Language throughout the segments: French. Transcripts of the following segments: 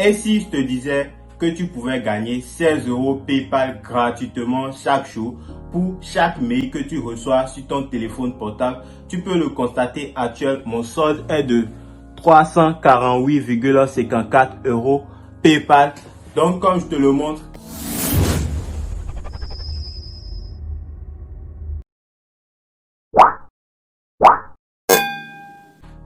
Et si je te disais que tu pouvais gagner 16 € PayPal gratuitement chaque jour pour chaque mail que tu reçois sur ton téléphone portable? Tu peux le constater actuellement, mon solde est de 348,54 € PayPal. Donc comme je te le montre,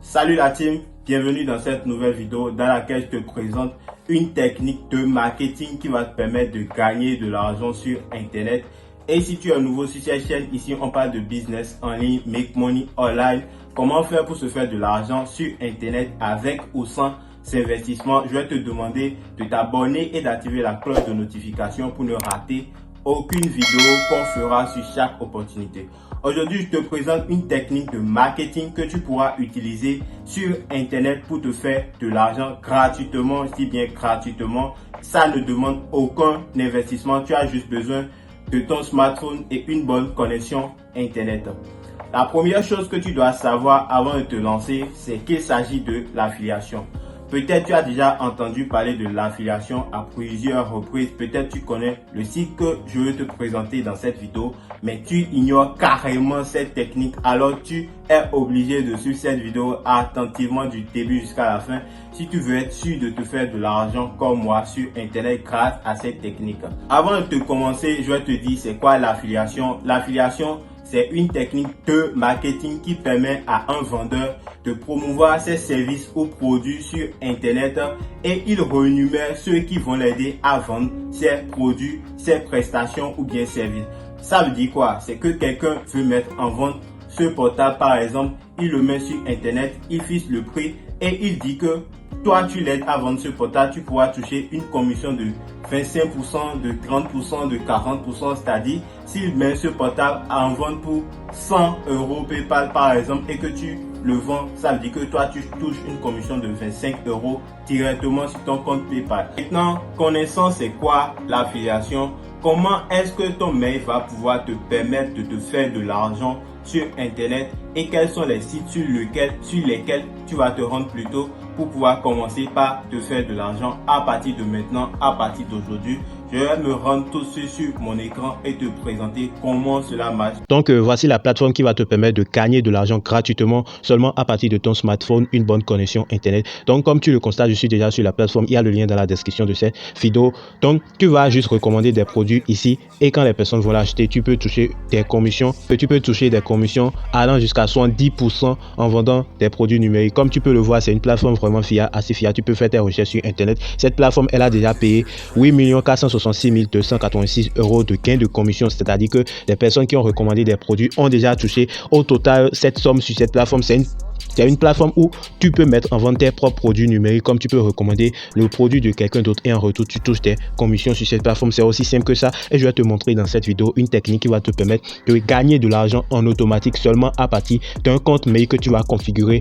salut la team, bienvenue dans cette nouvelle vidéo dans laquelle je te présente une technique de marketing qui va te permettre de gagner de l'argent sur internet. Et si tu es nouveau sur cette chaîne, ici on parle de business en ligne, make money online, comment faire pour se faire de l'argent sur internet avec ou sans investissement. Je vais te demander de t'abonner et d'activer la cloche de notification pour ne rater aucune vidéo qu'on fera sur chaque opportunité. Aujourd'hui, je te présente une technique de marketing que tu pourras utiliser sur internet pour te faire de l'argent gratuitement. Je dis bien gratuitement, ça ne demande aucun investissement. Tu as juste besoin de ton smartphone et une bonne connexion internet. La première chose que tu dois savoir avant de te lancer, c'est qu'il s'agit de l'affiliation. Peut-être tu as déjà entendu parler de l'affiliation à plusieurs reprises. Peut-être tu connais le site que je vais te présenter dans cette vidéo, mais tu ignores carrément cette technique. Alors tu es obligé de suivre cette vidéo attentivement du début jusqu'à la fin si tu veux être sûr de te faire de l'argent comme moi sur internet grâce à cette technique. Avant de te commencer, je vais te dire c'est quoi l'affiliation. L'affiliation, c'est une technique de marketing qui permet à un vendeur de promouvoir ses services ou produits sur internet et il rémunère ceux qui vont l'aider à vendre ses produits, ses prestations ou bien services. Ça veut dire quoi? C'est que quelqu'un veut mettre en vente ce portable par exemple, il le met sur internet, il fixe le prix et il dit que toi tu l'aides à vendre ce portable, tu pourras toucher une commission de 25%, de 30%, de 40%, c'est-à-dire s'il met ce portable en vente pour 100 € PayPal par exemple et que tu le vends, ça veut dire que toi tu touches une commission de 25 € directement sur ton compte PayPal. Maintenant, connaissant c'est quoi l'affiliation, comment est-ce que ton mail va pouvoir te permettre de te faire de l'argent sur internet et quels sont les sites sur lesquels tu vas te rendre plutôt pour pouvoir commencer par te faire de l'argent à partir de maintenant, à partir d'aujourd'hui. Je vais me rendre tout de suite sur mon écran et te présenter comment cela marche. Donc voici la plateforme qui va te permettre de gagner de l'argent gratuitement seulement à partir de ton smartphone, une bonne connexion internet. Donc comme tu le constates, je suis déjà sur la plateforme, il y a le lien dans la description de cette vidéo. Donc tu vas juste recommander des produits ici et quand les personnes vont l'acheter, tu peux toucher des commissions. Tu peux toucher des commissions allant jusqu'à 70% en vendant des produits numériques. Comme tu peux le voir, c'est une plateforme vraiment fiable, assez fiable. Tu peux faire tes recherches sur internet. Cette plateforme, elle a déjà payé 8 466 286 € de gains de commission, c'est-à-dire que les personnes qui ont recommandé des produits ont déjà touché au total cette somme sur cette plateforme. C'est une plateforme où tu peux mettre en vente tes propres produits numériques, comme tu peux recommander le produit de quelqu'un d'autre et en retour tu touches tes commissions sur cette plateforme. C'est aussi simple que ça et je vais te montrer dans cette vidéo une technique qui va te permettre de gagner de l'argent en automatique seulement à partir d'un compte mail que tu vas configurer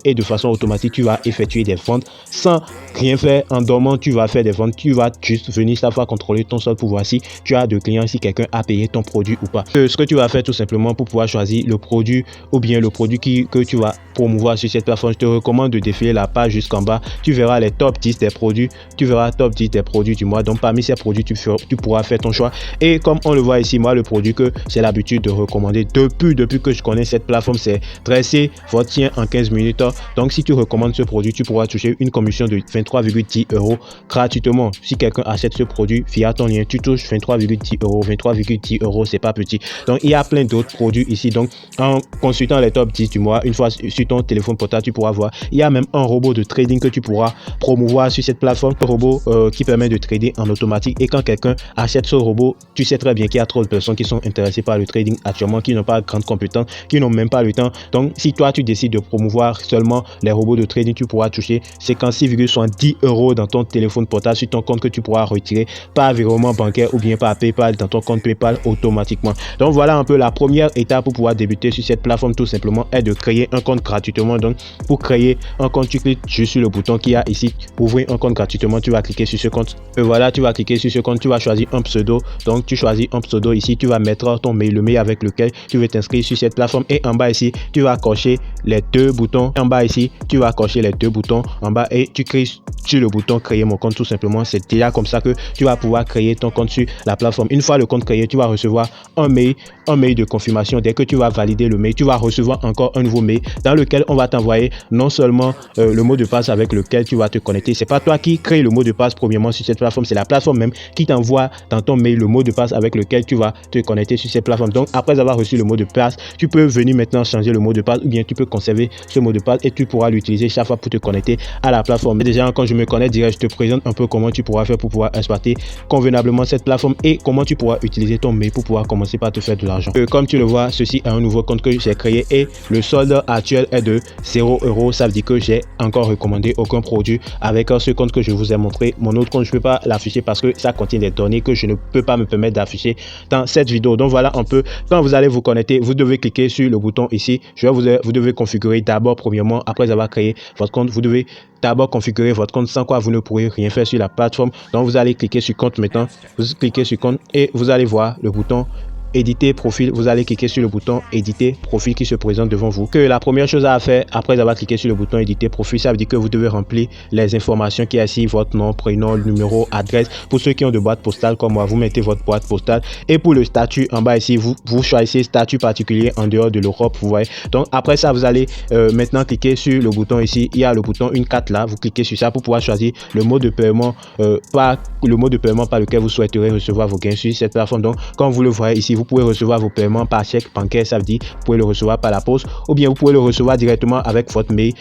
et de façon automatique tu vas effectuer des ventes sans rien faire en dormant. Tu vas faire des ventes, tu vas juste venir chaque fois contrôler ton solde pour voir si tu as de clients, si quelqu'un a payé ton produit ou pas. Ce que tu vas faire tout simplement pour pouvoir choisir le produit ou bien le produit que tu vas promouvoir sur cette plateforme, je te recommande de défiler la page jusqu'en bas. Tu verras les top 10 des produits, du mois. Donc parmi ces produits, tu pourras faire ton choix. Et comme on le voit ici, moi le produit que j'ai l'habitude de recommander depuis que je connais cette plateforme, c'est dresser votre chien en 15 minutes. Donc si tu recommandes ce produit, tu pourras toucher une commission de 23,10 € gratuitement. Si quelqu'un achète ce produit via ton lien, tu touches 23,10 €. 23,10 €, c'est pas petit. Donc il y a plein d'autres produits ici. Donc en consultant les top 10 du mois, une fois sur ton téléphone portable, tu pourras voir. Il y a même un robot de trading que tu pourras promouvoir sur cette plateforme. Un robot qui permet de trader en automatique. Et quand quelqu'un achète ce robot, tu sais très bien qu'il y a trop de personnes qui sont intéressées par le trading actuellement, qui n'ont pas de grande compétence, qui n'ont même pas le temps. Donc si toi tu décides de promouvoir seulement les robots de trading, tu pourras toucher 56,70 € dans ton téléphone portable sur ton compte que tu pourras retirer par virement bancaire ou bien par PayPal dans ton compte PayPal automatiquement. Donc voilà un peu la première étape pour pouvoir débuter sur cette plateforme, tout simplement est de créer un compte gratuitement. Donc pour créer un compte, tu cliques juste sur le bouton qu'il y a ici, ouvrir un compte gratuitement. Tu vas cliquer sur ce compte et voilà, tu vas cliquer sur ce compte. Tu vas choisir un pseudo. Donc tu choisis un pseudo ici, tu vas mettre ton mail, le mail avec lequel tu veux t'inscrire sur cette plateforme, et en bas ici tu vas cocher les deux boutons. En bas ici tu vas cocher les deux boutons en bas et tu cliques sur le bouton créer mon compte. Tout simplement, c'est déjà comme ça que tu vas pouvoir créer ton compte sur la plateforme. Une fois le compte créé, tu vas recevoir un mail de confirmation. Dès que tu vas valider le mail, tu vas recevoir encore un nouveau mail dans lequel on va t'envoyer non seulement le mot de passe avec lequel tu vas te connecter. C'est pas toi qui crée le mot de passe premièrement sur cette plateforme, c'est la plateforme même qui t'envoie dans ton mail le mot de passe avec lequel tu vas te connecter sur cette plateforme. Donc après avoir reçu le mot de passe, tu peux venir maintenant changer le mot de passe, ou bien tu peux conserver ce mot de passe et tu pourras l'utiliser chaque fois pour te connecter à la plateforme. Mais déjà, quand je me connecte direct, je te présente un peu comment tu pourras faire pour pouvoir exploiter convenablement cette plateforme et comment tu pourras utiliser ton mail pour pouvoir commencer par te faire de l'argent. Comme tu le vois, ceci est un nouveau compte que j'ai créé et le solde actuel est de 0 €. Ça veut dire que j'ai encore recommandé aucun produit avec ce compte que je vous ai montré. Mon autre compte, je ne peux pas l'afficher parce que ça contient des données que je ne peux pas me permettre d'afficher dans cette vidéo. Donc voilà un peu, quand vous allez vous connecter, vous devez cliquer sur le bouton ici. Vous devez configurer d'abord, premièrement, après avoir créé votre compte, vous devez d'abord configurer votre compte, sans quoi vous ne pourrez rien faire sur la plateforme. Donc vous allez cliquer sur compte maintenant, vous cliquez sur compte et vous allez voir le bouton éditer profil. Vous allez cliquer sur le bouton éditer profil qui se présente devant vous. Que la première chose à faire après avoir cliqué sur le bouton éditer profil, ça veut dire que vous devez remplir les informations qui est ici, votre nom, prénom, numéro, adresse. Pour ceux qui ont de boîte postale comme moi, vous mettez votre boîte postale. Et pour le statut en bas ici, vous choisissez statut particulier en dehors de l'Europe, vous voyez. Donc après ça, vous allez maintenant cliquer sur le bouton ici. Il y a le bouton une carte là, vous cliquez sur ça pour pouvoir choisir le mode de paiement par lequel vous souhaiterez recevoir vos gains sur cette plateforme. Donc comme vous le voyez ici, vous pouvez recevoir vos paiements par chèque bancaire, ça veut dire vous pouvez le recevoir par la poste, ou bien vous pouvez le recevoir directement avec votre mail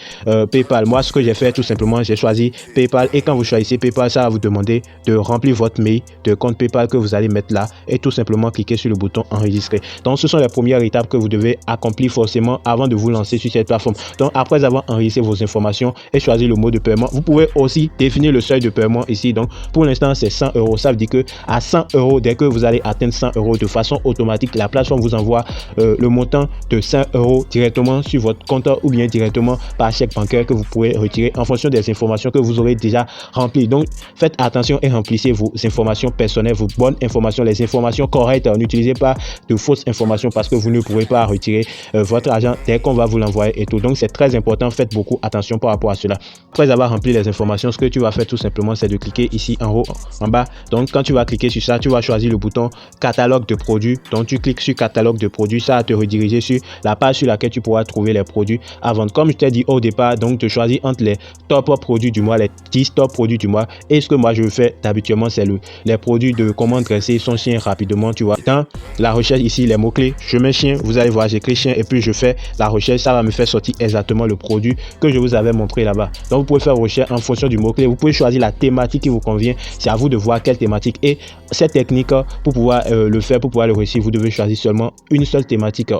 PayPal. Moi, ce que j'ai fait, tout simplement, j'ai choisi PayPal, et quand vous choisissez PayPal, ça va vous demander de remplir votre mail de compte PayPal que vous allez mettre là et tout simplement cliquer sur le bouton enregistrer. Donc ce sont les premières étapes que vous devez accomplir forcément avant de vous lancer sur cette plateforme. Donc après avoir enregistré vos informations et choisi le mode de paiement, vous pouvez aussi définir le seuil de paiement ici. Donc pour l'instant c'est 100 €. Ça veut dire que à 100 €, dès que vous allez atteindre 100 € de façon automatique, la plateforme vous envoie le montant de 100 € directement sur votre compte, ou bien directement par chèque bancaire que vous pouvez retirer en fonction des informations que vous aurez déjà remplies. Donc faites attention et remplissez vos informations personnelles, vos bonnes informations, les informations correctes. N'utilisez pas de fausses informations parce que vous ne pourrez pas retirer votre argent dès qu'on va vous l'envoyer et tout. Donc c'est très important, faites beaucoup attention par rapport à cela. Après avoir rempli les informations, ce que tu vas faire tout simplement, c'est de cliquer ici en haut, en bas. Donc quand tu vas cliquer sur ça, tu vas choisir le bouton catalogue de produits. Donc tu cliques sur catalogue de produits, ça va te rediriger sur la page sur laquelle tu pourras trouver les produits à vendre. Comme je t'ai dit au départ, donc de choisir entre les top produits du mois, les 10 top produits du mois. Et ce que moi je fais habituellement, c'est les produits de comment dresser son chien rapidement, tu vois. Dans la recherche ici, les mots-clés, je mets chien, vous allez voir, j'écris chien et puis je fais la recherche, ça va me faire sortir exactement le produit que je vous avais montré là-bas. Donc vous pouvez faire recherche en fonction du mot-clé, vous pouvez choisir la thématique qui vous convient, c'est à vous de voir quelle thématique. Et cette technique, pour pouvoir le faire, pour pouvoir le réussir, vous devez choisir seulement une seule thématique,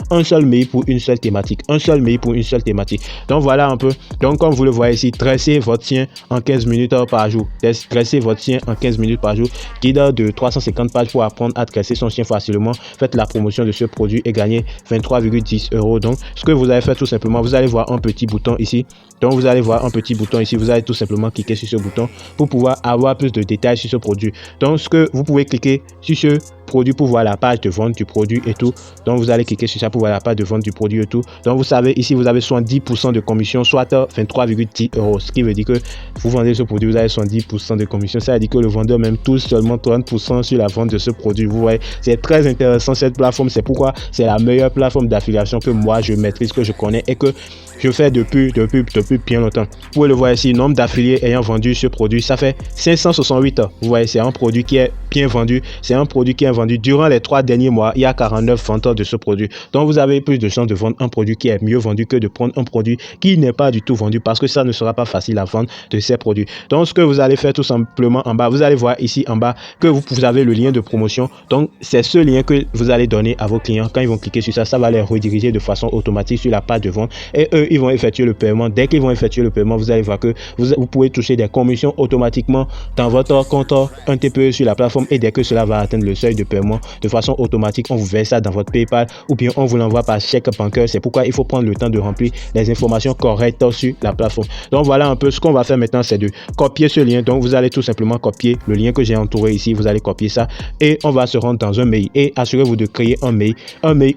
un seul mail pour une seule thématique, un seul mail pour une seule thématique. Donc voilà un peu. Donc comme vous le voyez ici, dressez votre chien en 15 minutes par jour. Dressez votre chien en 15 minutes par jour. Guide de 350 pages pour apprendre à dresser son chien facilement. Faites la promotion de ce produit et gagnez 23,10 €. Donc ce que vous allez faire tout simplement, vous allez voir un petit bouton ici. Donc vous allez voir un petit bouton ici, vous allez tout simplement cliquer sur ce bouton pour pouvoir avoir plus de détails sur ce produit. Donc ce que vous pouvez cliquer sur ce produit pour voir la page de vente du produit et tout. Donc vous allez cliquer sur ça pour voir la page de vente du produit et tout. Donc vous savez ici vous avez 70% de commission, soit 23,10 €. Ce qui veut dire que vous vendez ce produit, vous avez 70% de commission. Ça veut dire que le vendeur même touche seulement 30% sur la vente de ce produit. Vous voyez, c'est très intéressant cette plateforme. C'est pourquoi c'est la meilleure plateforme d'affiliation que moi je maîtrise, que je connais et que je fais depuis bien longtemps. Vous pouvez le voir ici, nombre d'affiliés ayant vendu ce produit, ça fait 568. Vous voyez, c'est un produit qui est bien vendu. C'est un produit qui est vendu durant les 3 derniers mois. Il y a 49 vendeurs de ce produit. Donc vous avez plus de chances de vendre un produit qui est mieux vendu que de prendre un produit qui n'est pas du tout vendu, parce que ça ne sera pas facile à vendre de ces produits. Donc ce que vous allez faire tout simplement en bas, vous allez voir ici en bas que vous avez le lien de promotion. Donc c'est ce lien que vous allez donner à vos clients. Quand ils vont cliquer sur ça, ça va les rediriger de façon automatique sur la page de vente et eux ils vont effectuer le paiement. Dès qu'ils vont effectuer le paiement, vous allez voir que vous pouvez toucher des commissions automatiquement dans votre compte un TPE sur la plateforme, et dès que cela va atteindre le seuil de paiement, de façon automatique, on vous verse ça dans votre PayPal ou bien on vous l'envoie par chèque bancaire. C'est pourquoi il faut prendre le temps de remplir les informations correctes sur la plateforme. Donc voilà un peu ce qu'on va faire maintenant, c'est de copier ce lien. Donc vous allez tout simplement copier le lien que j'ai entouré ici, vous allez copier ça et on va se rendre dans un mail, et assurez-vous de créer un mail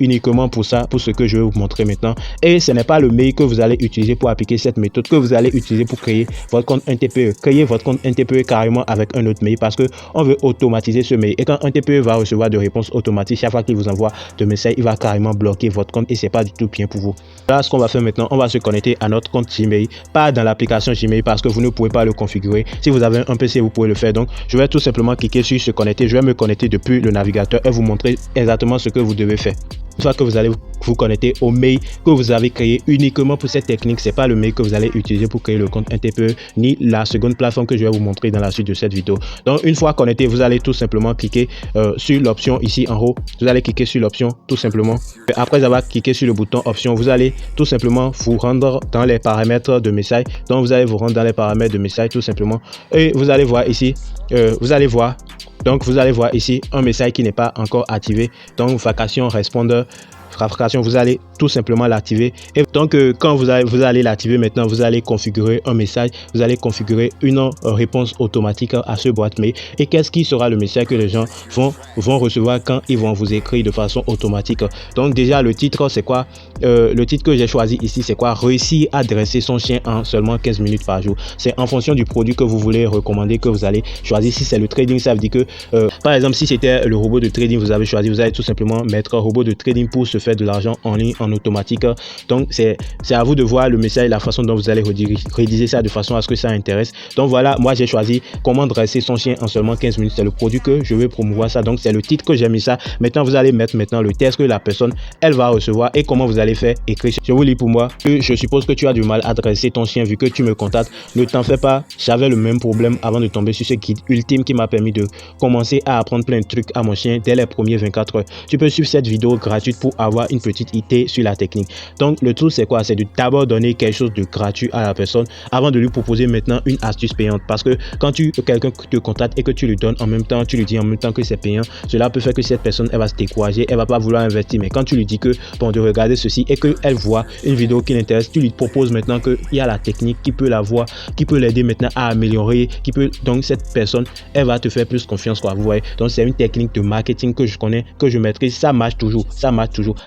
uniquement pour ça, pour ce que je vais vous montrer maintenant. Et ce n'est pas le mail que vous allez utiliser pour appliquer cette méthode que vous allez utiliser pour créer votre compte NTPE. Créez votre compte NTPE carrément avec un autre mail, parce que on veut automatiser ce mail, et quand un TPE va recevoir de réponses automatiques chaque fois qu'il vous envoie de messages, il va carrément bloquer votre compte et c'est pas du tout bien pour vous. Là, ce qu'on va faire maintenant, on va se connecter à notre compte Gmail, pas dans l'application Gmail parce que vous ne pouvez pas le configurer. Si vous avez un PC, vous pouvez le faire. Donc je vais tout simplement cliquer sur se connecter. Je vais me connecter depuis le navigateur et vous montrer exactement ce que vous devez faire. Une fois que vous allez vous connecter au mail que vous avez créé uniquement pour cette technique, c'est pas le mail que vous allez utiliser pour créer le compte NTPE ni la seconde plateforme que je vais vous montrer dans la suite de cette vidéo. Donc une fois connecté, vous allez tout simplement cliquer sur l'option ici en haut. Vous allez cliquer sur l'option tout simplement. Après avoir cliqué sur le bouton option, vous allez tout simplement vous rendre dans les paramètres de message. Donc vous allez vous rendre dans les paramètres de message tout simplement, et vous allez voir ici, vous allez voir ici un message qui n'est pas encore activé. Donc vacation répondeur, vous allez tout simplement l'activer. Et donc quand vous allez l'activer maintenant, vous allez configurer un message, vous allez configurer une réponse automatique à ce boîte mail. Et qu'est-ce qui sera le message que les gens vont recevoir quand ils vont vous écrire de façon automatique? Donc déjà le titre, c'est quoi? Le titre que j'ai choisi ici, c'est quoi? Réussir à dresser son chien en seulement 15 minutes par jour. C'est en fonction du produit que vous voulez recommander que vous allez choisir. Si c'est le trading, ça veut dire que par exemple, si c'était le robot de trading, vous avez choisi, vous allez tout simplement mettre robot de trading pour se faire de l'argent en ligne en automatique. Donc c'est à vous de voir le message, la façon dont vous allez rédiger ça de façon à ce que ça intéresse. Donc voilà, moi j'ai choisi comment dresser son chien en seulement 15 minutes. C'est le produit que je veux promouvoir ça. Donc c'est le titre que j'ai mis ça. Maintenant vous allez mettre le texte que la personne elle va recevoir et comment vous allez faire écrire. Je vous lis pour moi. Je suppose que tu as du mal à dresser ton chien vu que tu me contactes. Ne t'en fais pas. J'avais le même problème avant de tomber sur ce guide ultime qui m'a permis de commencer à apprendre plein de trucs à mon chien dès les premiers 24 heures. Tu peux suivre cette vidéo gratuite pour avoir une petite idée sur la technique. Donc le truc c'est quoi? C'est de d'abord donner quelque chose de gratuit à la personne avant de lui proposer maintenant une astuce payante, parce que quand quelqu'un te contacte et que tu lui donnes en même temps, tu lui dis en même temps que c'est payant, cela peut faire que cette personne elle va se décourager, elle va pas vouloir investir. Mais quand tu lui dis que bon de regarder ceci et que elle voit une vidéo qui l'intéresse, tu lui proposes maintenant qu'il y a la technique qui peut la voir, qui peut l'aider maintenant à améliorer, donc cette personne elle va te faire plus confiance quoi, vous voyez. Donc c'est une technique de marketing que je connais, que je maîtrise, ça marche toujours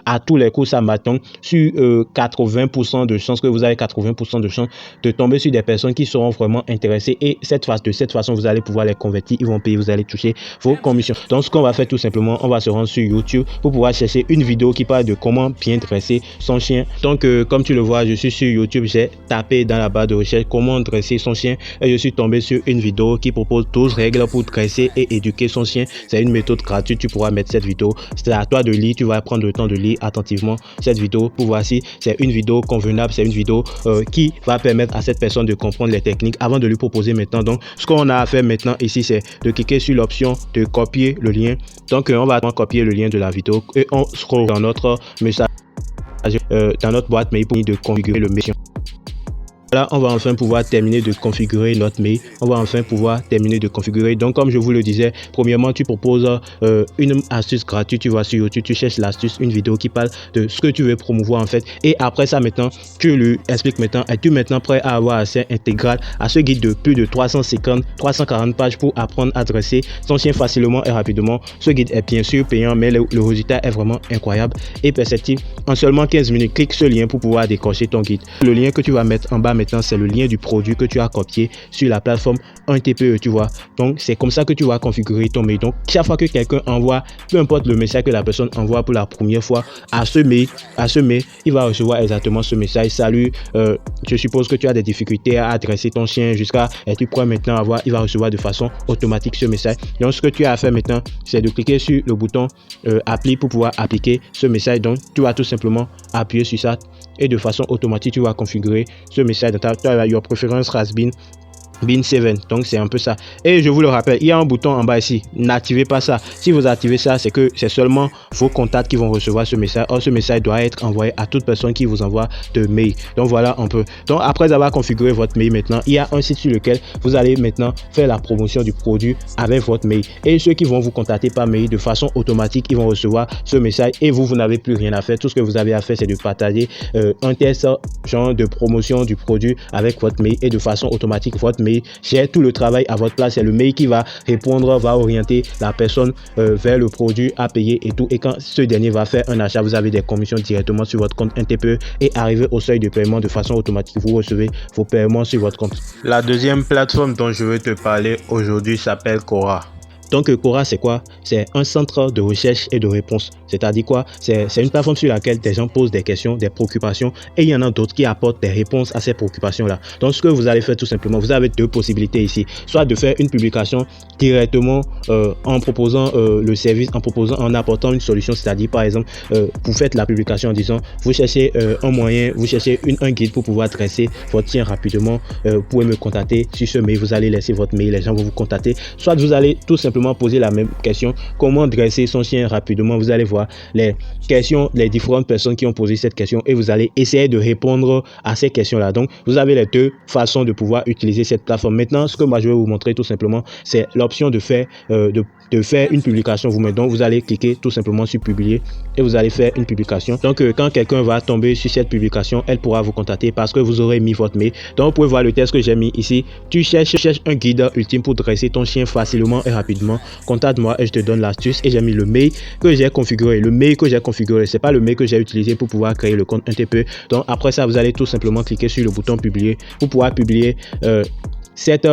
à tous les coups, ça marche. Donc sur 80% de chances que vous avez 80% de chances de tomber sur des personnes qui seront vraiment intéressées, et de cette façon vous allez pouvoir les convertir, ils vont payer, vous allez toucher vos commissions. Donc ce qu'on va faire tout simplement, on va se rendre sur YouTube pour pouvoir chercher une vidéo qui parle de comment bien dresser son chien. Donc comme tu le vois, je suis sur YouTube, j'ai tapé dans la barre de recherche comment dresser son chien et je suis tombé sur une vidéo qui propose 12 règles pour dresser et éduquer son chien. C'est une méthode gratuite, tu pourras mettre cette vidéo, c'est à toi de lire, tu vas prendre le temps de lire attentivement cette vidéo pour voir si c'est une vidéo convenable, c'est une vidéo qui va permettre à cette personne de comprendre les techniques avant de lui proposer maintenant. Donc ce qu'on a à faire maintenant ici, c'est de cliquer sur l'option de copier le lien. Donc on va copier le lien de la vidéo et on scrolle dans notre message, dans notre boîte mail pour de configurer le mail. Là, on va enfin pouvoir terminer de configurer notre mail. Donc, comme je vous le disais, premièrement, tu proposes une astuce gratuite. Tu vas sur YouTube, tu cherches l'astuce, une vidéo qui parle de ce que tu veux promouvoir en fait. Et après ça, maintenant, tu lui expliques maintenant, es-tu maintenant prêt à avoir accès intégral à ce guide de plus de 340 pages pour apprendre à dresser son chien facilement et rapidement. Ce guide est bien sûr payant, mais le résultat est vraiment incroyable et perceptible. En seulement 15 minutes, clique ce lien pour pouvoir décocher ton guide. Le lien que tu vas mettre en bas maintenant, c'est le lien du produit que tu as copié sur la plateforme un TPE, tu vois. Donc c'est comme ça que tu vas configurer ton mail. Donc chaque fois que quelqu'un envoie, peu importe le message que la personne envoie pour la première fois à ce mail, il va recevoir exactement ce message. Salut, je suppose que tu as des difficultés à adresser ton chien jusqu'à es-tu prêt maintenant à voir. Il va recevoir de façon automatique ce message. Donc ce que tu as à faire maintenant, c'est de cliquer sur le bouton appli pour pouvoir appliquer ce message. Donc tu vas tout simplement appuyer sur ça et de façon automatique tu vas configurer ce message dans your preference has been Bin 7, donc c'est un peu ça. Et je vous le rappelle, il y a un bouton en bas ici, n'activez pas ça. Si vous activez ça, c'est que c'est seulement vos contacts qui vont recevoir ce message. Or, ce message doit être envoyé à toute personne qui vous envoie de mail. Donc voilà un peu. Donc après avoir configuré votre mail maintenant, il y a un site sur lequel vous allez maintenant faire la promotion du produit avec votre mail. Et ceux qui vont vous contacter par mail de façon automatique, ils vont recevoir ce message et vous n'avez plus rien à faire. Tout ce que vous avez à faire, c'est de partager un test genre de promotion du produit avec votre mail et de façon automatique, votre mail gère tout le travail à votre place. C'est le mail qui va répondre, va orienter la personne vers le produit à payer et tout. Et quand ce dernier va faire un achat, vous avez des commissions directement sur votre compte NTPE et arrivé au seuil de paiement de façon automatique, vous recevez vos paiements sur votre compte. La deuxième plateforme dont je vais te parler aujourd'hui s'appelle Quora. Donc Quora, c'est quoi? C'est un centre de recherche et de réponse. C'est-à-dire quoi? C'est une plateforme sur laquelle des gens posent des questions, des préoccupations, et il y en a d'autres qui apportent des réponses à ces préoccupations-là. Donc ce que vous allez faire tout simplement, vous avez deux possibilités ici. Soit de faire une publication directement en proposant le service, en apportant une solution. C'est-à-dire par exemple, vous faites la publication en disant, vous cherchez un moyen, vous cherchez un guide pour pouvoir dresser votre chien rapidement. Vous pouvez me contacter sur ce mail, vous allez laisser votre mail, les gens vont vous contacter. Soit vous allez tout simplement poser la même question, comment dresser son chien rapidement. Vous allez voir les questions, les différentes personnes qui ont posé cette question et vous allez essayer de répondre à ces questions là. Donc vous avez les deux façons de pouvoir utiliser cette plateforme. Maintenant, ce que moi je vais vous montrer tout simplement, c'est l'option de faire de faire une publication vous-même. Donc vous allez cliquer tout simplement sur publier et vous allez faire une publication. Donc quand quelqu'un va tomber sur cette publication, elle pourra vous contacter parce que vous aurez mis votre mail. Donc vous pouvez voir le test que j'ai mis ici. Tu cherches un guide ultime pour dresser ton chien facilement et rapidement. Contacte-moi et je te donne l'astuce. Et j'ai mis le mail que j'ai configuré. Le mail que j'ai configuré, c'est pas le mail que j'ai utilisé pour pouvoir créer le compte NTPE. Donc après ça, vous allez tout simplement cliquer sur le bouton publier pour pouvoir publier cette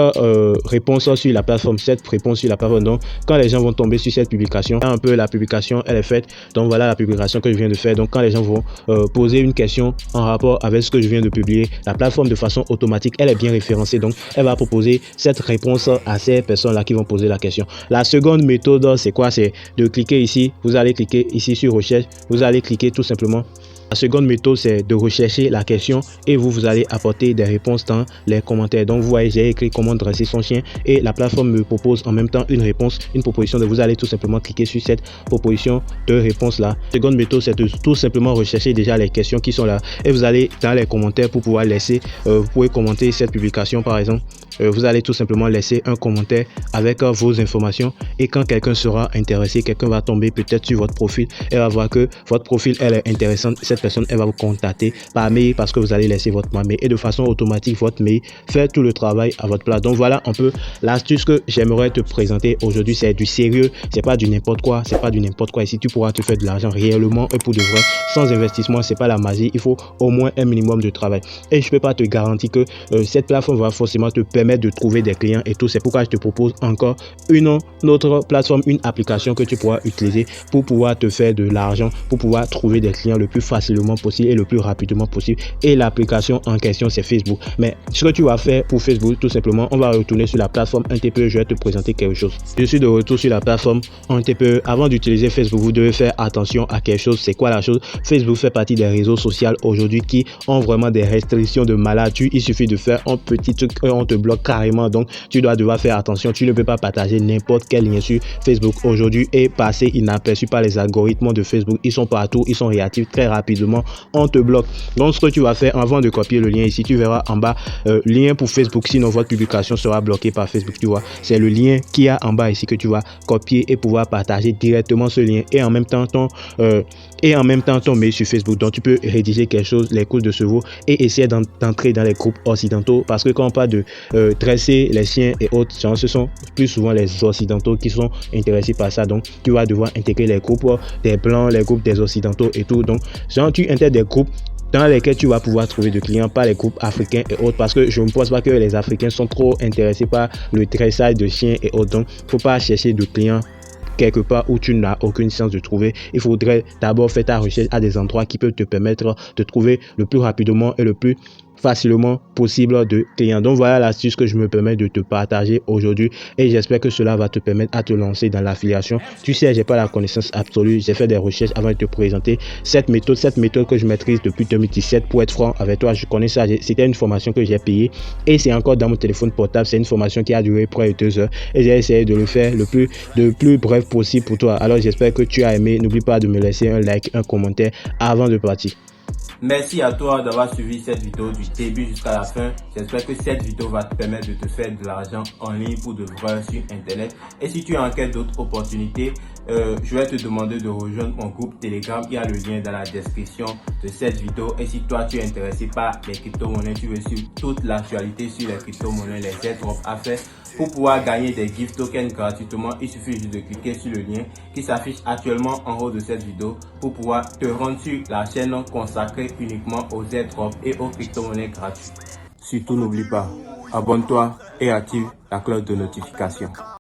réponse sur la plateforme, cette réponse sur la plateforme. Donc quand les gens vont tomber sur cette publication, un peu la publication elle est faite. Donc voilà la publication que je viens de faire. Donc quand les gens vont poser une question en rapport avec ce que je viens de publier, la plateforme de façon automatique elle est bien référencée, donc elle va proposer cette réponse à ces personnes là qui vont poser la question. La seconde méthode c'est quoi? C'est de cliquer ici, vous allez cliquer ici sur recherche, vous allez cliquer tout simplement. La seconde méthode, c'est de rechercher la question et vous allez apporter des réponses dans les commentaires. Donc, vous voyez, j'ai écrit comment dresser son chien et la plateforme me propose en même temps une réponse, une proposition. Vous allez tout simplement cliquer sur cette proposition de réponse là. La seconde méthode, c'est de tout simplement rechercher déjà les questions qui sont là et vous allez dans les commentaires pour pouvoir laisser, vous pouvez commenter cette publication par exemple. Vous allez tout simplement laisser un commentaire avec vos informations et quand quelqu'un sera intéressé, quelqu'un va tomber peut-être sur votre profil et va voir que votre profil elle est intéressante. Cette personne elle va vous contacter par mail parce que vous allez laisser votre mail et de façon automatique votre mail fait tout le travail à votre place. Donc voilà un peu l'astuce que j'aimerais te présenter aujourd'hui. C'est du sérieux, c'est pas du n'importe quoi, c'est pas du n'importe quoi. Ici tu pourras te faire de l'argent réellement et pour de vrai sans investissement. C'est pas la magie, il faut au moins un minimum de travail et je peux pas te garantir que cette plateforme va forcément te permettre de trouver des clients et tout. C'est pourquoi je te propose encore une autre plateforme, une application que tu pourras utiliser pour pouvoir te faire de l'argent, pour pouvoir trouver des clients le plus facilement possible et le plus rapidement possible. Et l'application en question c'est Facebook. Mais ce que tu vas faire pour Facebook, tout simplement, on va retourner sur la plateforme NTPE. Je vais te présenter quelque chose. Je suis de retour sur la plateforme NTPE. Avant d'utiliser Facebook, vous devez faire attention à quelque chose. C'est quoi la chose? Facebook fait partie des réseaux sociaux aujourd'hui qui ont vraiment des restrictions de malade. Il suffit de faire un petit truc et on te bloque carrément. Donc tu dois devoir faire attention. Tu ne peux pas partager n'importe quel lien sur Facebook aujourd'hui et passer inaperçu par les algorithmes de Facebook. Ils sont partout, ils sont réactifs très rapidement. On te bloque. Donc ce que tu vas faire avant de copier le lien ici, tu verras en bas lien pour Facebook, sinon votre publication sera bloquée par Facebook. Tu vois, c'est le lien qu'il y a en bas ici que tu vas copier et pouvoir partager directement ce lien et en même temps ton mail sur Facebook. Donc tu peux rédiger quelque chose, les couches de chevaux et essayer d'entrer dans les groupes occidentaux parce que quand on parle de dresser les chiens et autres, ce sont plus souvent les occidentaux qui sont intéressés par ça. Donc tu vas devoir intégrer les groupes des blancs, les groupes des occidentaux et tout. Donc genre tu intègres des groupes dans lesquels tu vas pouvoir trouver de clients, pas les groupes africains et autres, parce que je ne pense pas que les Africains sont trop intéressés par le dressage de chiens et autres. Donc faut pas chercher de clients quelque part où tu n'as aucune chance de trouver. Il faudrait d'abord faire ta recherche à des endroits qui peuvent te permettre de trouver le plus rapidement et le plus facilement possible de clients. Donc voilà l'astuce que je me permets de te partager aujourd'hui et j'espère que cela va te permettre à te lancer dans l'affiliation. Tu sais, j'ai pas la connaissance absolue, j'ai fait des recherches avant de te présenter cette méthode que je maîtrise depuis 2017. Pour être franc avec toi, je connais ça, c'était une formation que j'ai payée et c'est encore dans mon téléphone portable. C'est une formation qui a duré près de 2 heures et j'ai essayé de le faire le plus bref possible pour toi. Alors j'espère que tu as aimé. N'oublie pas de me laisser un like, un commentaire avant de partir. Merci à toi d'avoir suivi cette vidéo du début jusqu'à la fin. J'espère que cette vidéo va te permettre de te faire de l'argent en ligne pour de vrai sur Internet. Et si tu as en quête d'autres opportunités, je vais te demander de rejoindre mon groupe Telegram. Il y a le lien dans la description de cette vidéo. Et si toi tu es intéressé par les crypto-monnaies, tu veux suivre toute l'actualité sur les crypto-monnaies, les airdrops à faire pour pouvoir gagner des gift tokens gratuitement, il suffit juste de cliquer sur le lien qui s'affiche actuellement en haut de cette vidéo pour pouvoir te rendre sur la chaîne consacrée uniquement aux airdrops et aux crypto-monnaies gratuites. Surtout n'oublie pas, abonne-toi et active la cloche de notification.